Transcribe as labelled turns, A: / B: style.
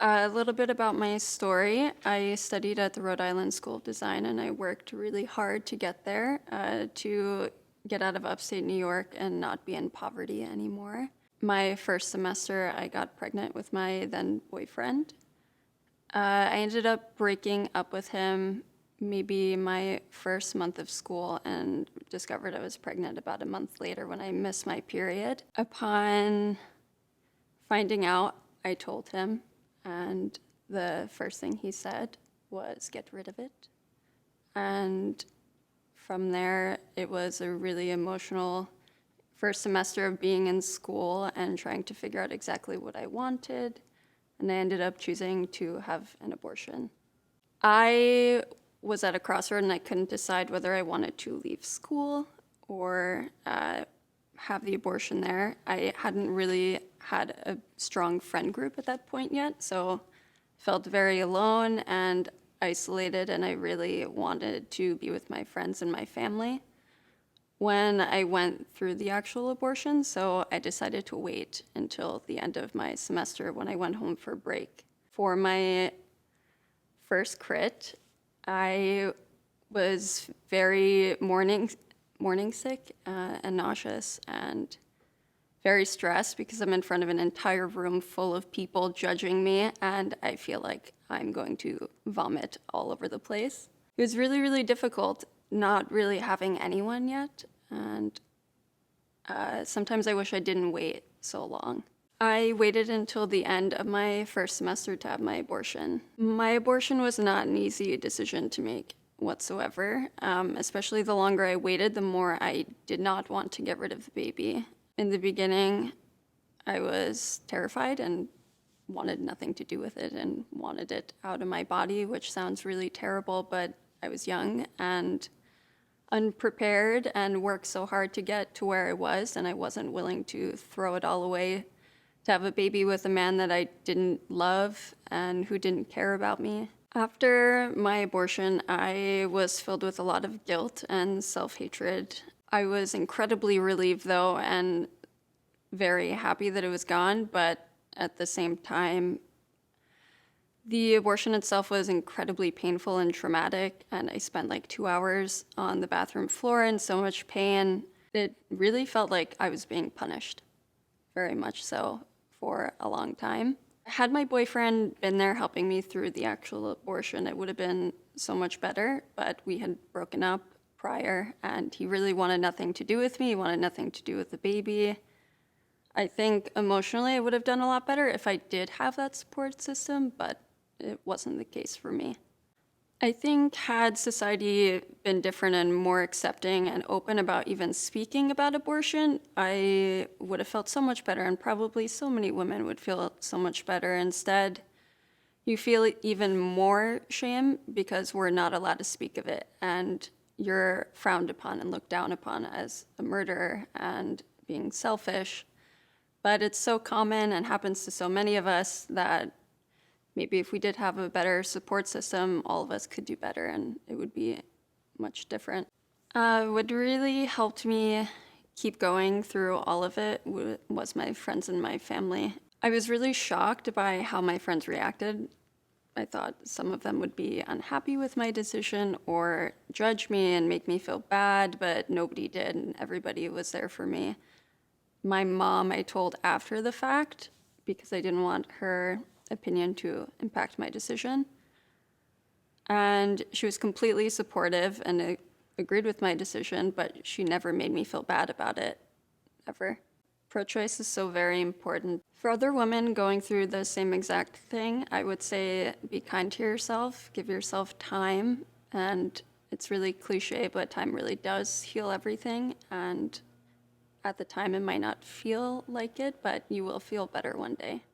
A: A little bit about my story. I studied at the Rhode Island School of Design, and I worked really hard to get there, to get out of upstate New York and not be in poverty anymore. My first semester, I got pregnant with my then boyfriend. I ended up breaking up with him maybe my first month of school and discovered I was pregnant about a month later when I missed my period. Upon finding out, I told him, and the first thing he said was, "Get rid of it." And from there, it was a really emotional first semester of being in school and trying to figure out exactly what I wanted. And I ended up choosing to have an abortion. I was at a crossroad and I couldn't decide whether I wanted to leave school or have the abortion there. I hadn't really had a strong friend group at that point yet, so felt very alone and isolated, and I really wanted to be with my friends and my family when I went through the actual abortion, so I decided to wait until the end of my semester when I went home for break. For my first crit, I was very morning sick and nauseous and very stressed because I'm in front of an entire room full of people judging me, and I feel like I'm going to vomit all over the place. It was really, really difficult not really having anyone yet, and sometimes I wish I didn't wait so long. I waited until the end of my first semester to have my abortion. My abortion was not an easy decision to make whatsoever, especially the longer I waited, the more I did not want to get rid of the baby. In the beginning, I was terrified and wanted nothing to do with it and wanted it out of my body, which sounds really terrible, but I was young and unprepared and worked so hard to get to where I was, and I wasn't willing to throw it all away to have a baby with a man that I didn't love and who didn't care about me. After my abortion, I was filled with a lot of guilt and self-hatred. I was incredibly relieved, though, and very happy that it was gone, but at the same time, the abortion itself was incredibly painful and traumatic, and I spent like 2 hours on the bathroom floor in so much pain. It really felt like I was being punished, very much so, for a long time. Had my boyfriend been there helping me through the actual abortion, it would have been so much better, but we had broken up prior, and he really wanted nothing to do with me. He wanted nothing to do with the baby. I think emotionally I would have done a lot better if I did have that support system, but it wasn't the case for me. I think had society been different and more accepting and open about even speaking about abortion, I would have felt so much better, and probably so many women would feel so much better. Instead, you feel even more shame because we're not allowed to speak of it, and you're frowned upon and looked down upon as a murderer and being selfish. But it's so common and happens to so many of us that maybe if we did have a better support system, all of us could do better and it would be much different. What really helped me keep going through all of it was my friends and my family. I was really shocked by how my friends reacted. I thought some of them would be unhappy with my decision or judge me and make me feel bad, but nobody did, and everybody was there for me. My mom I told after the fact because I didn't want her opinion to impact my decision. And she was completely supportive and agreed with my decision, but she never made me feel bad about it, ever. Pro-choice is so very important. For other women going through the same exact thing, I would say be kind to yourself, give yourself time, and it's really cliche, but time really does heal everything, and at the time it might not feel like it, but you will feel better one day.